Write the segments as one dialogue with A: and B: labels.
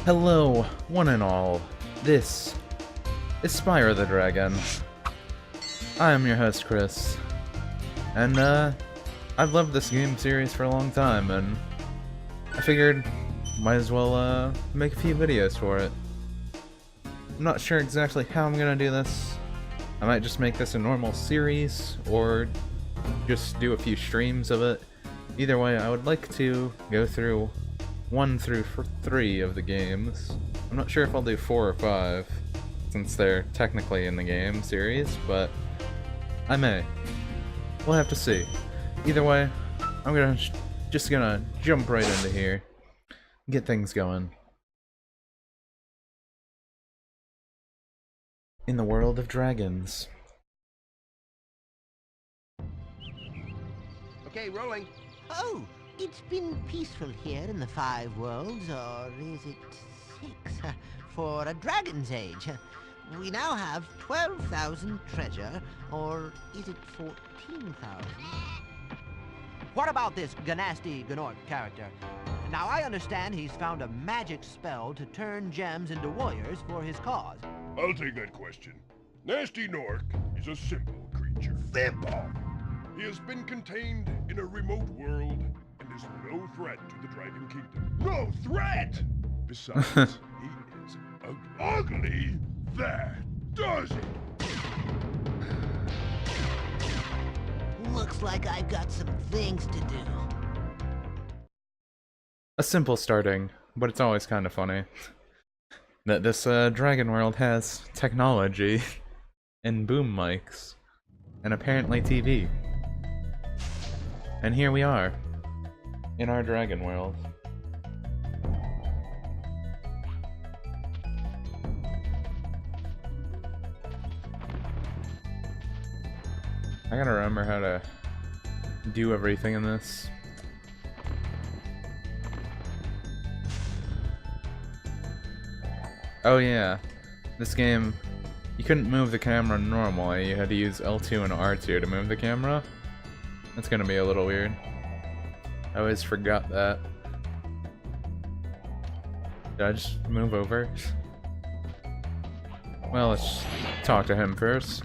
A: Hello, one and all. This is Spyro the Dragon. I am your host, Chris. And, I've loved this game series for a long time, and I figured might as well, make a few videos for it. I'm not sure exactly how I'm gonna do this. I might just make this a normal series, or just do a few streams of it. Either way, I would like to go through 1 through 3 of the games. I'm not sure if I'll do 4 or 5, since they're technically in the game series, but I may. We'll have to see. Either way, I'm just gonna jump right into here, get things going. In the world of dragons.
B: Okay, rolling.
C: Oh, it's been peaceful here in the 5 worlds, or is it 6? For a dragon's age. We now have 12,000 treasure, or is it 14,000?
B: What about this Ganasty Gnorc character? Now, I understand he's found a magic spell to turn gems into warriors for his cause.
D: I'll take that question. Nasty Nork is a simple creature.
B: Simple!
D: He has been contained in a remote world and is no threat to the Dragon Kingdom. No threat! Besides, he is ugly. That does it!
C: Looks like I've got some things to do.
A: A simple starting, but it's always kind of funny that this dragon world has technology and boom mics and apparently TV. And here we are in our dragon world. I gotta remember how to do everything in this. Oh yeah, this game, you couldn't move the camera normally, you had to use L2 and R2 to move the camera. That's gonna be a little weird. I always forgot that. Did I just move over? Well, let's talk to him first.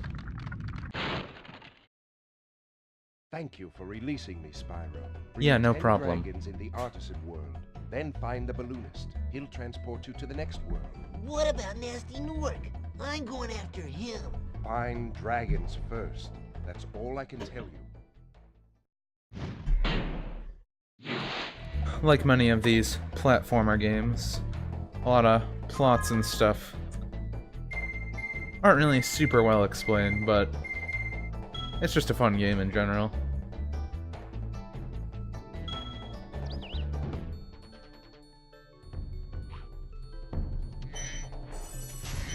E: Thank you for releasing me, Spyro.
A: Yeah, no
E: 10
A: problem.
E: dragons in the artisan world. Then find the balloonist. He'll transport you to the next world.
C: What about Nasty Nork? I'm going after him.
E: Find dragons first. That's all I can tell you.
A: Like many of these platformer games, a lot of plots and stuff aren't really super well explained, but it's just a fun game in general.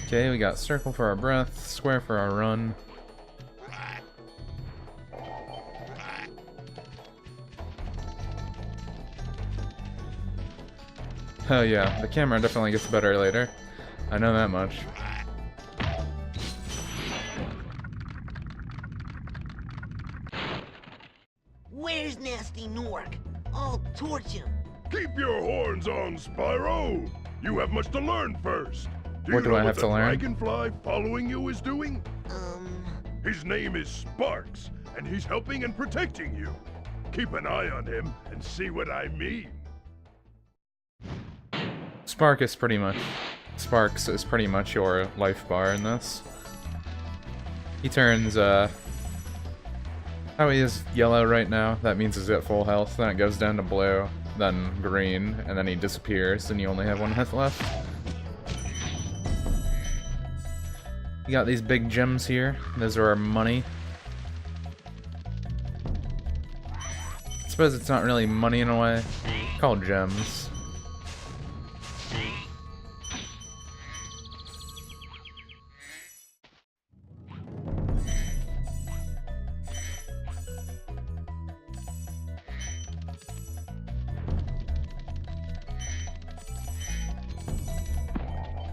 A: Okay, we got circle for our breath, square for our run. Oh yeah, the camera definitely gets better later. I know that much.
C: Where's Nasty Nork? I'll torch him.
D: Keep your horns on, Spyro! You have much to learn first.
A: What do I have to learn?
D: What the dragonfly following you is doing? His name is Sparks, and he's helping and protecting you. Keep an eye on him and see what I mean.
A: Sparks is pretty much your life bar in this. He turns, oh, he is yellow right now. That means he's at full health. Then it goes down to blue, then green, and then he disappears, and you only have 1 health left. You got these big gems here. Those are our money. I suppose it's not really money in a way. It's called gems.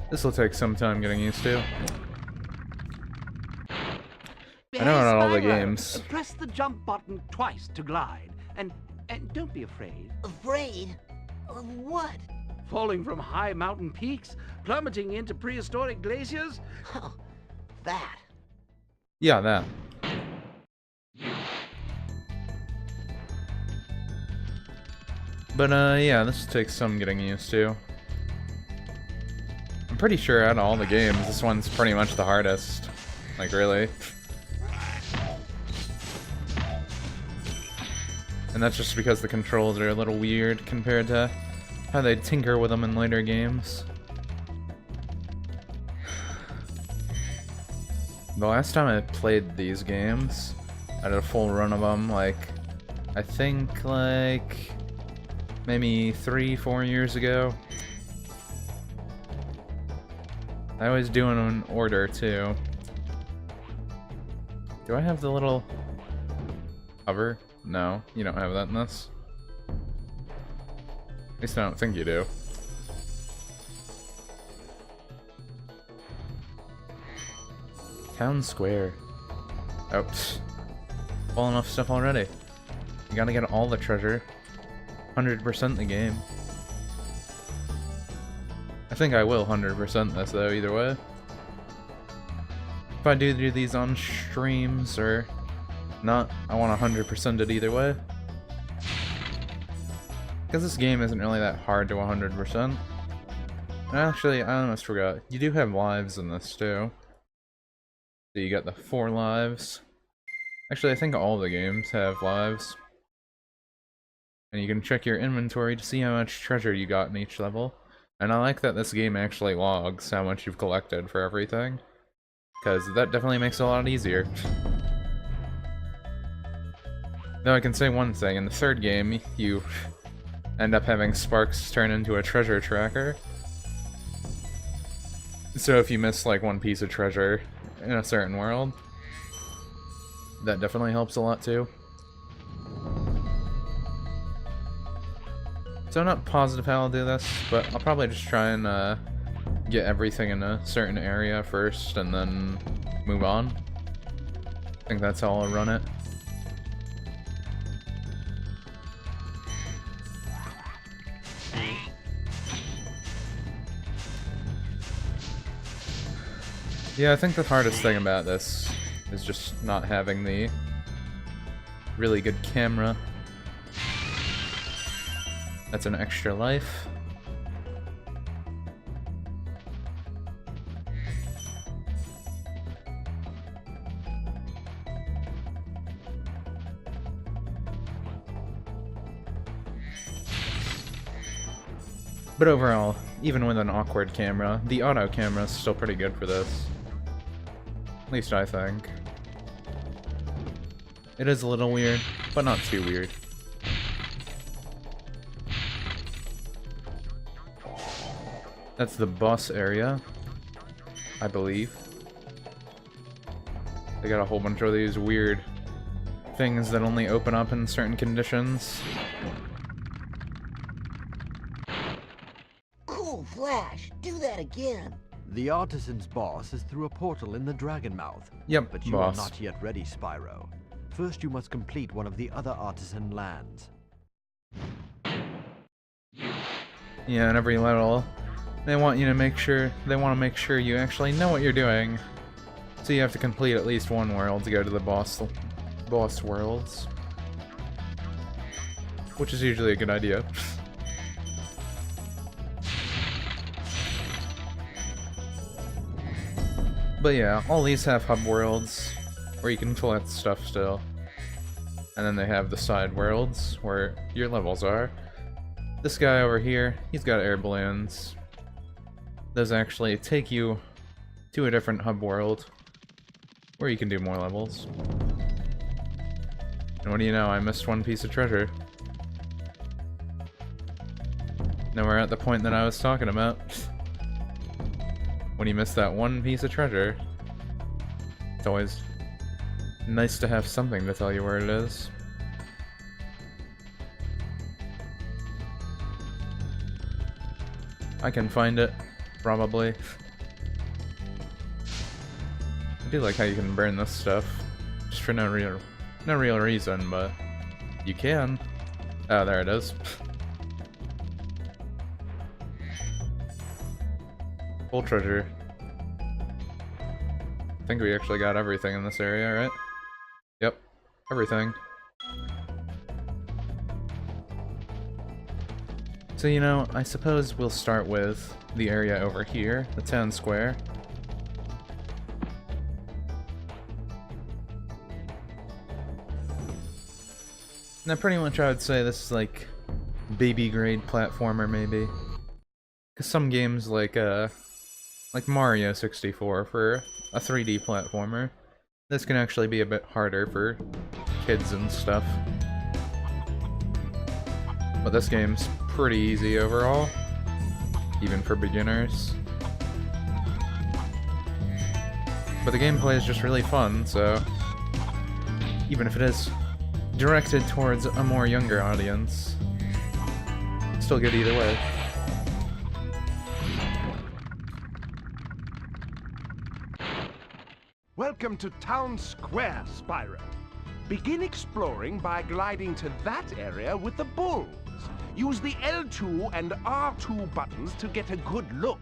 A: This will take some time getting used to. I know not all the games.
F: Press the jump button twice to glide, and don't be afraid.
C: Afraid? Of what?
F: falling from high mountain peaks, plummeting into prehistoric glaciers.
C: Oh, that.
A: Yeah, that. But, yeah, this takes some getting used to. I'm pretty sure out of all the games, this one's pretty much the hardest. Like, really. And that's just because the controls are a little weird compared to how they tinker with them in later games. The last time I played these games, I did a full run of them, like, I think, like, maybe 3-4 years ago. I always do it in order, too. Do I have the little hover? No, you don't have that in this. At least I don't think you do. Town Square. Oh, all enough stuff already. You gotta get all the treasure. 100% the game. I think I will 100% this though, either way. If I do these on streams or not, I want 100% it either way. Because this game isn't really that hard to 100%. And actually, I almost forgot. You do have lives in this too. So you got the 4 lives. Actually, I think all the games have lives. And you can check your inventory to see how much treasure you got in each level. And I like that this game actually logs how much you've collected for everything. Because that definitely makes it a lot easier. Though I can say one thing, in the 3rd game, you end up having Sparks turn into a treasure tracker. So if you miss like one piece of treasure in a certain world, that definitely helps a lot too. So I'm not positive how I'll do this, but I'll probably just try and get everything in a certain area first and then move on. I think that's how I'll run it. Yeah, I think the hardest thing about this is just not having the really good camera. That's an extra life. But overall, even with an awkward camera, the auto camera is still pretty good for this. At least I think. It is a little weird, but not too weird. That's the boss area, I believe. They got a whole bunch of these weird things that only open up in certain conditions.
C: Cool Flash, do that again.
B: The artisan's boss is through a portal in the Dragon Mouth.
A: Yep,
B: But you
A: boss.
B: are not yet ready, Spyro. First you must complete one of the other artisan lands.
A: Yeah, in every level, they want to make sure you actually know what you're doing. So you have to complete at least one world to go to the boss worlds. Which is usually a good idea. But yeah, all these have hub worlds, where you can collect stuff still. And then they have the side worlds, where your levels are. This guy over here, he's got air balloons. Those actually take you to a different hub world, where you can do more levels. And what do you know, I missed one piece of treasure. Now we're at the point that I was talking about. When you miss that one piece of treasure, it's always nice to have something to tell you where it is. I can find it, probably. I do like how you can burn this stuff, just for no real reason, but you can. Oh, there it is. Full treasure. I think we actually got everything in this area, right? Yep, everything. So, you know, I suppose we'll start with the area over here, the town square. Now, pretty much I would say this is like baby grade platformer, maybe. Because some games like Mario 64 for a 3D platformer, this can actually be a bit harder for kids and stuff. But this game's pretty easy overall, even for beginners. But the gameplay is just really fun, so even if it is directed towards a more younger audience, still good either way.
E: Welcome to Town Square, Spyro. Begin exploring by gliding to that area with the bulls. Use the L2 and R2 buttons to get a good look.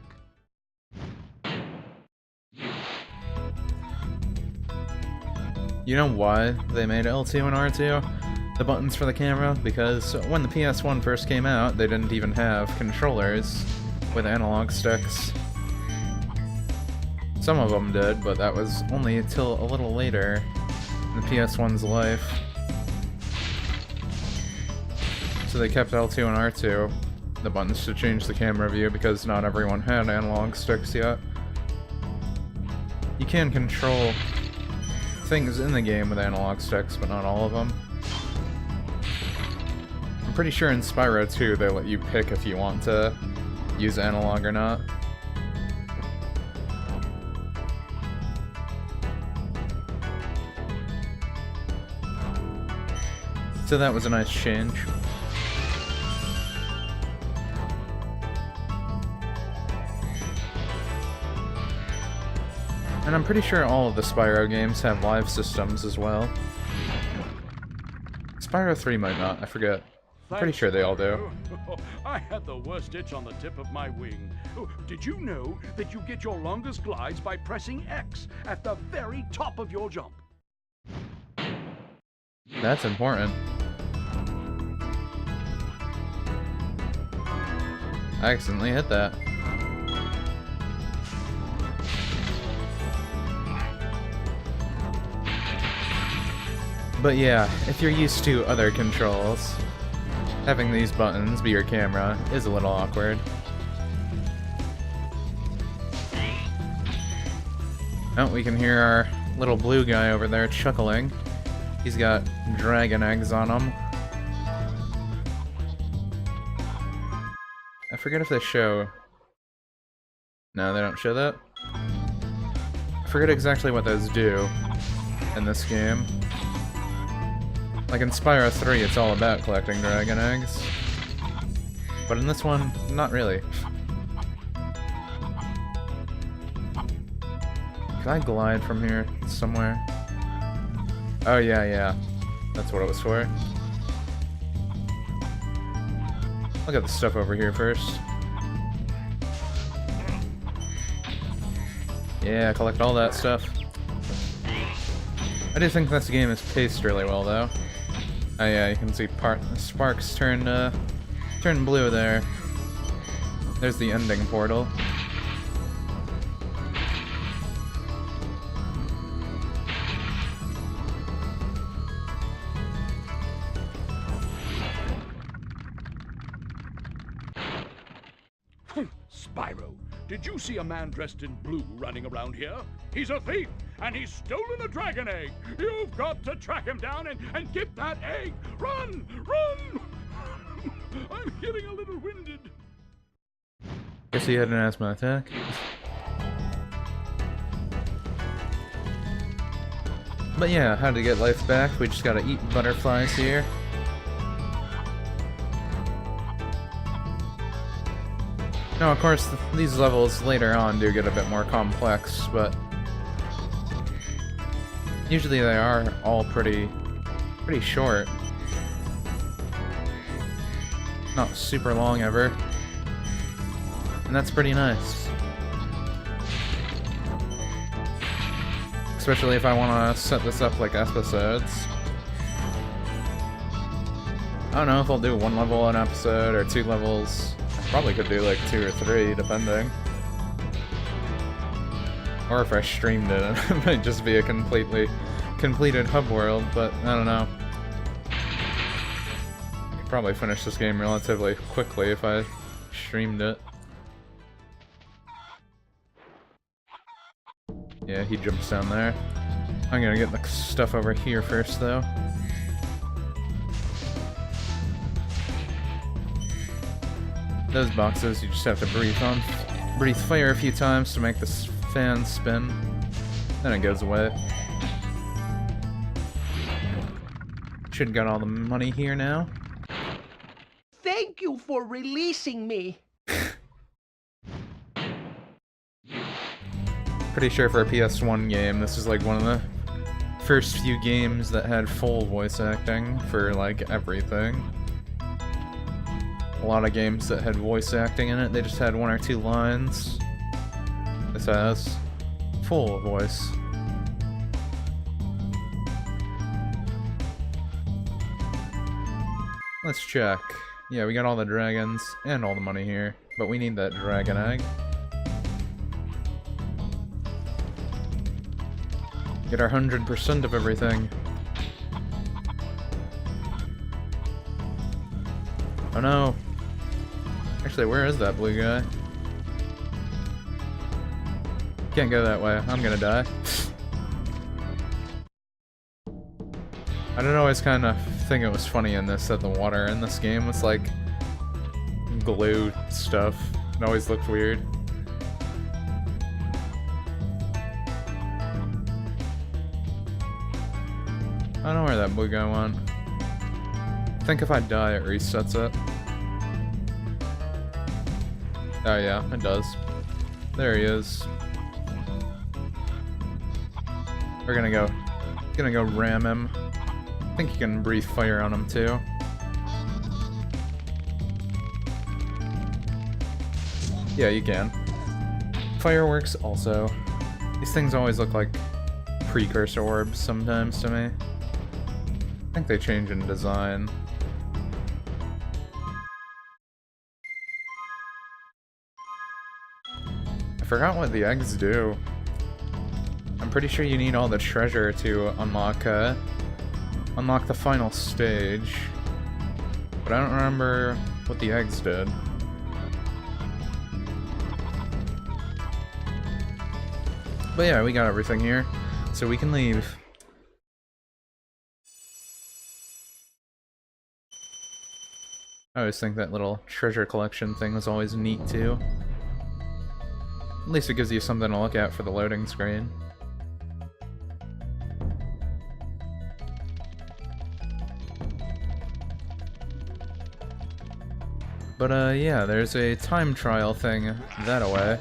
A: You know why they made L2 and R2 the buttons for the camera? Because when the PS1 first came out, they didn't even have controllers with analog sticks. Some of them did, but that was only until a little later in the PS1's life. So they kept L2 and R2, the buttons to change the camera view, because not everyone had analog sticks yet. You can control things in the game with analog sticks, but not all of them. I'm pretty sure in Spyro 2 they let you pick if you want to use analog or not. So that was a nice change. And I'm pretty sure all of the Spyro games have live systems as well. Spyro 3 might not, I forget. I'm pretty sure they all do.
F: I had the worst itch on the tip of my wing. Oh, did you know that you get your longest glides by pressing X at the very top of your jump?
A: That's important. I accidentally hit that. But yeah, if you're used to other controls, having these buttons be your camera is a little awkward. Oh, we can hear our little blue guy over there chuckling. He's got dragon eggs on him. I forget if they show... No, they don't show that. I forget exactly what those do in this game. Like in Spyro 3, it's all about collecting dragon eggs. But in this one, not really. Can I glide from here somewhere? Oh yeah. That's what it was for. Look at the stuff over here first. Yeah, collect all that stuff. I do think this game is paced really well, though. Oh yeah, you can see sparks turn blue there. There's the ending portal.
F: Spyro, did you see a man dressed in blue running around here? He's a thief, and he's stolen a dragon egg. You've got to track him down and get that egg. Run! Run! I'm getting a little winded.
A: Guess he had an asthma attack. But yeah, how to get life back? We just gotta eat butterflies here. Now, of course, these levels later on do get a bit more complex, but usually they are all pretty short. Not super long ever. And that's pretty nice. Especially if I want to set this up like episodes. I don't know if I'll do 1 level an episode or 2 levels. I probably could do like 2 or 3, depending. Or if I streamed it, it might just be a completed hub world, but I don't know. I could probably finish this game relatively quickly if I streamed it. Yeah, he jumps down there. I'm gonna get the stuff over here first, though. Those boxes, you just have to breathe fire a few times to make this fan spin. Then it goes away. Should get all the money here now.
E: Thank you for releasing me.
A: Pretty sure for a PS1 game, this is like one of the first few games that had full voice acting for like everything. A lot of games that had voice acting in it, they just had 1 or 2 lines. This has full voice. Let's check. Yeah, we got all the dragons and all the money here, but we need that dragon egg. Get our 100% of everything. Oh no. Actually, where is that blue guy? Can't go that way. I'm gonna die. I don't always kind of think it was funny in this that the water in this game was like glue stuff. It always looked weird. I don't know where that blue guy went. I think if I die, it resets it. Oh yeah, it does. There he is. We're gonna go ram him. I think you can breathe fire on him too. Yeah, you can. Fireworks also. These things always look like precursor orbs sometimes to me. I think they change in design. I forgot what the eggs do. I'm pretty sure you need all the treasure to unlock the final stage. But I don't remember what the eggs did. But yeah, we got everything here, so we can leave. I always think that little treasure collection thing was always neat too. At least it gives you something to look at for the loading screen. But yeah, there's a time trial thing that-a-way.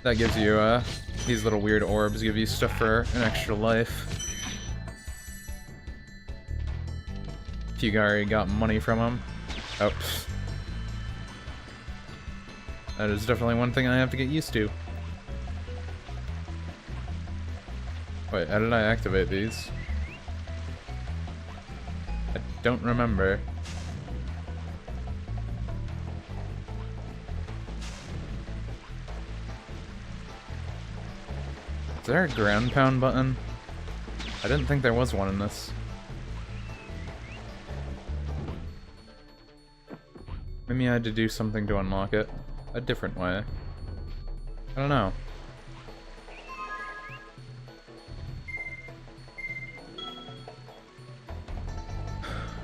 A: That gives you, these little weird orbs give you stuff for an extra life. If you already got money from them. Oh. That is definitely one thing I have to get used to. Wait, how did I activate these? I don't remember. Is there a ground pound button? I didn't think there was one in this. Maybe I had to do something to unlock it a different way. I don't know.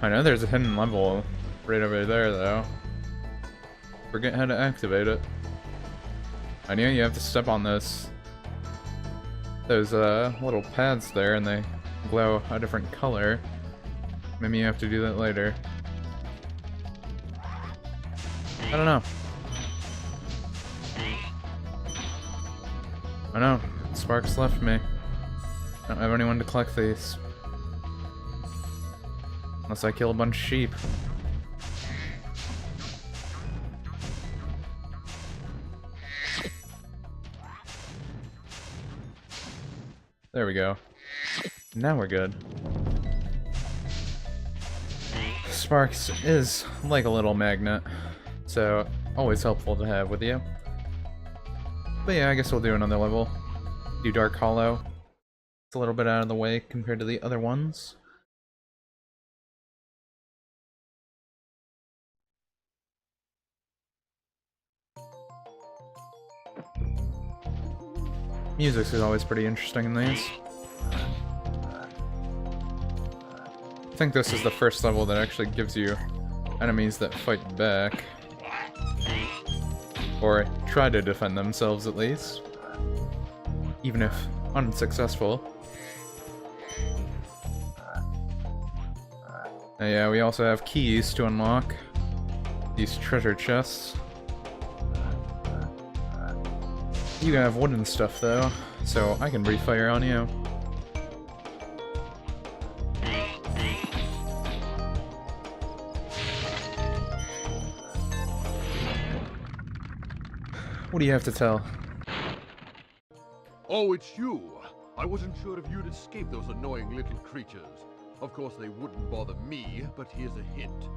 A: I know there's a hidden level right over there, though. Forget how to activate it. I know you have to step on those little pads there, and they glow a different color. Maybe you have to do that later. I don't know. I know. Sparks left me. I don't have anyone to collect these. Unless I kill a bunch of sheep. There we go. Now we're good. Sparks is like a little magnet, so always helpful to have with you. But yeah, I guess we'll do another level. Do Dark Hollow. It's a little bit out of the way compared to the other ones. Music is always pretty interesting in these. I think this is the first level that actually gives you enemies that fight back. Or try to defend themselves at least. Even if unsuccessful. Yeah, we also have keys to unlock these treasure chests. You have wooden stuff though, so I can breathe fire on you. What do you have to tell?
G: Oh, it's you! I wasn't sure if you'd escape those annoying little creatures. Of course, they wouldn't bother me, but here's a hint.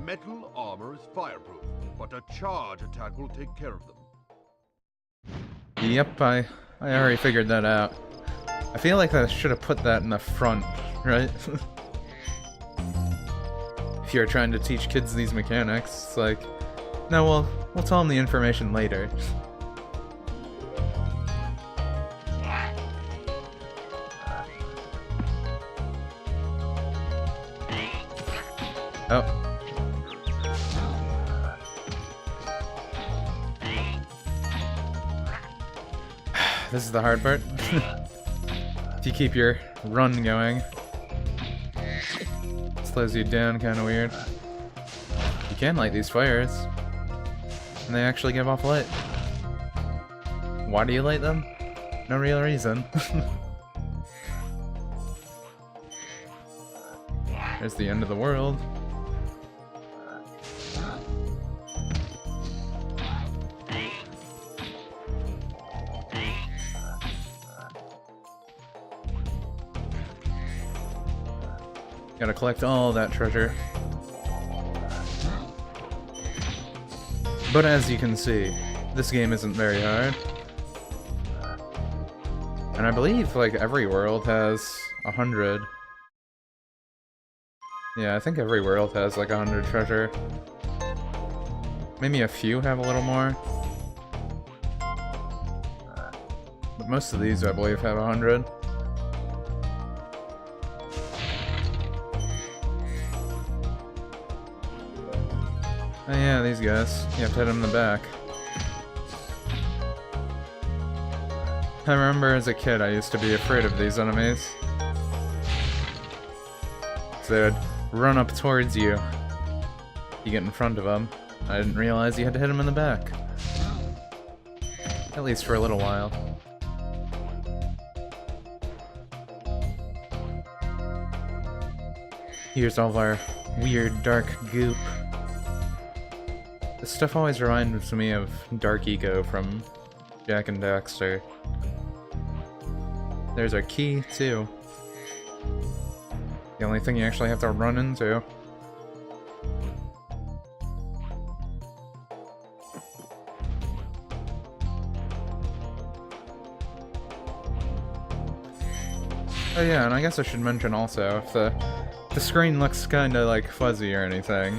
G: Metal armor is fireproof, but a charge attack will take care of them.
A: Yep, I already figured that out. I feel like I should have put that in the front, right? If you're trying to teach kids these mechanics, it's like, no, we'll tell them the information later. Oh. This is the hard part. If you keep your run going. Slows you down kinda weird. You can light these fires. And they actually give off light. Why do you light them? No real reason. There's the end of the world. Gotta collect all that treasure. But as you can see, this game isn't very hard. And I believe, like, every world has 100. Yeah, I think every world has, like, 100 treasure. Maybe a few have a little more. But most of these, I believe, have 100. Oh yeah, these guys. You have to hit them in the back. I remember as a kid I used to be afraid of these enemies. So they would run up towards you. You get in front of them. I didn't realize you had to hit them in the back. At least for a little while. Here's all of our weird dark goop. This stuff always reminds me of Dark Eco from Jak and Daxter. There's our key, too. The only thing you actually have to run into. Oh yeah, and I guess I should mention also, if the screen looks kinda like fuzzy or anything,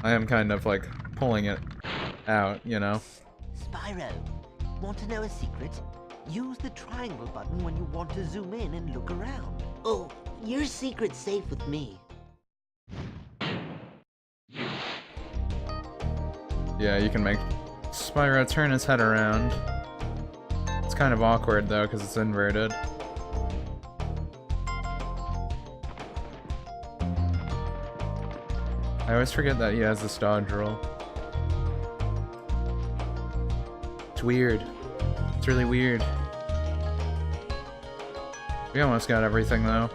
A: I am kind of like pulling it out, you know?
C: Spyro, want to know a secret? Use the triangle button when you want to zoom in and look around. Oh, your secret's safe with me.
A: Yeah, you can make Spyro turn his head around. It's kind of awkward though, because it's inverted. I always forget that he has this dodge roll. It's weird. It's really weird. We almost got everything though.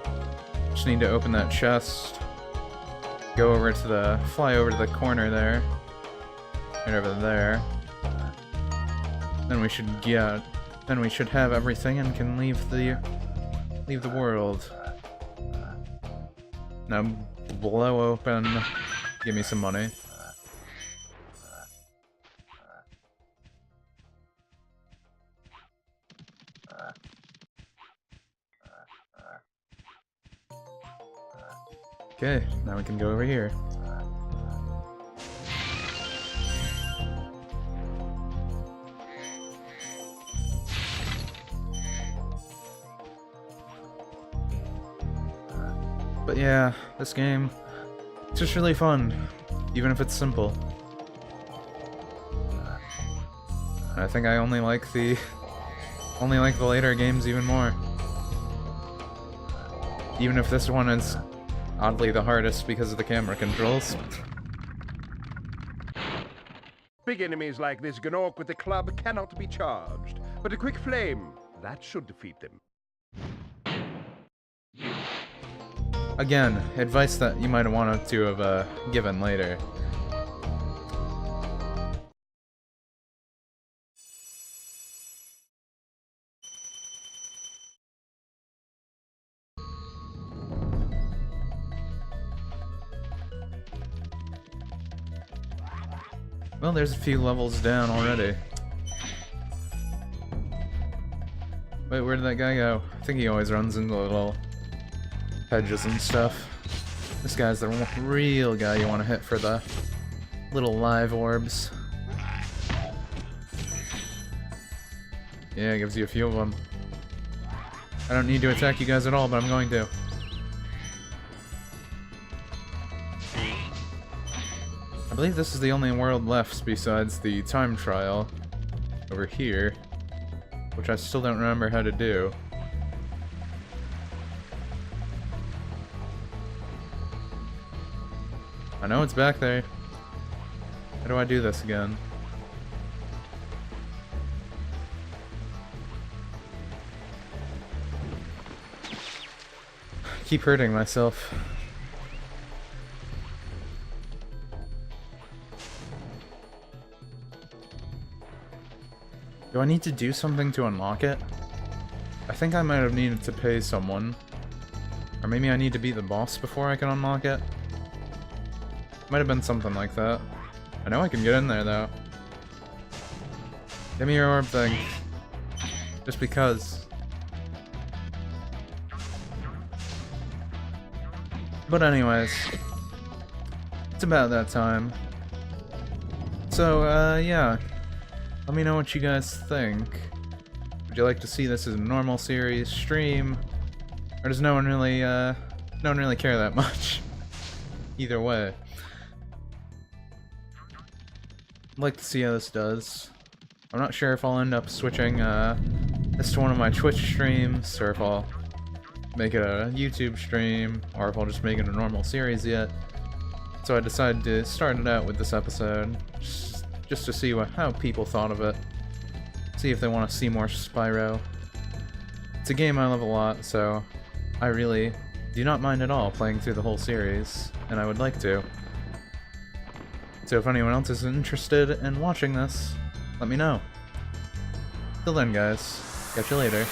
A: Just need to open that chest. Go over to the... fly over to the corner there. Right over there. Then we should get... then we should have everything and can leave the Leave the world. Now blow open. Give me some money. Okay, now we can go over here. But yeah, this game, it's just really fun, even if it's simple. I think I only like the later games even more. Even if this one is oddly the hardest because of the camera controls.
E: Big enemies like this Gnorc with the club cannot be charged, but a quick flame, that should defeat them.
A: Again, advice that you might have wanted to have given later. Well, there's a few levels down already. Wait, where did that guy go? I think he always runs into little hedges and stuff. This guy's the real guy you want to hit for the little live orbs. Yeah, it gives you a few of them. I don't need to attack you guys at all, but I'm going to. I believe this is the only world left besides the time trial over here, which I still don't remember how to do. I know it's back there. How do I do this again? I keep hurting myself. Do I need to do something to unlock it? I think I might have needed to pay someone. Or maybe I need to beat the boss before I can unlock it? Might have been something like that. I know I can get in there, though. Give me your orb thing. Just because. But anyways. It's about that time. So, yeah. Let me know what you guys think. Would you like to see this as a normal series stream? Or does no one really care that much? Either way. I'd like to see how this does. I'm not sure if I'll end up switching this to one of my Twitch streams, or if I'll make it a YouTube stream, or if I'll just make it a normal series yet. So I decided to start it out with this episode, just to see how people thought of it. See if they want to see more Spyro. It's a game I love a lot, so I really do not mind at all playing through the whole series, and I would like to. So if anyone else is interested in watching this, let me know. Till then, guys, catch you later.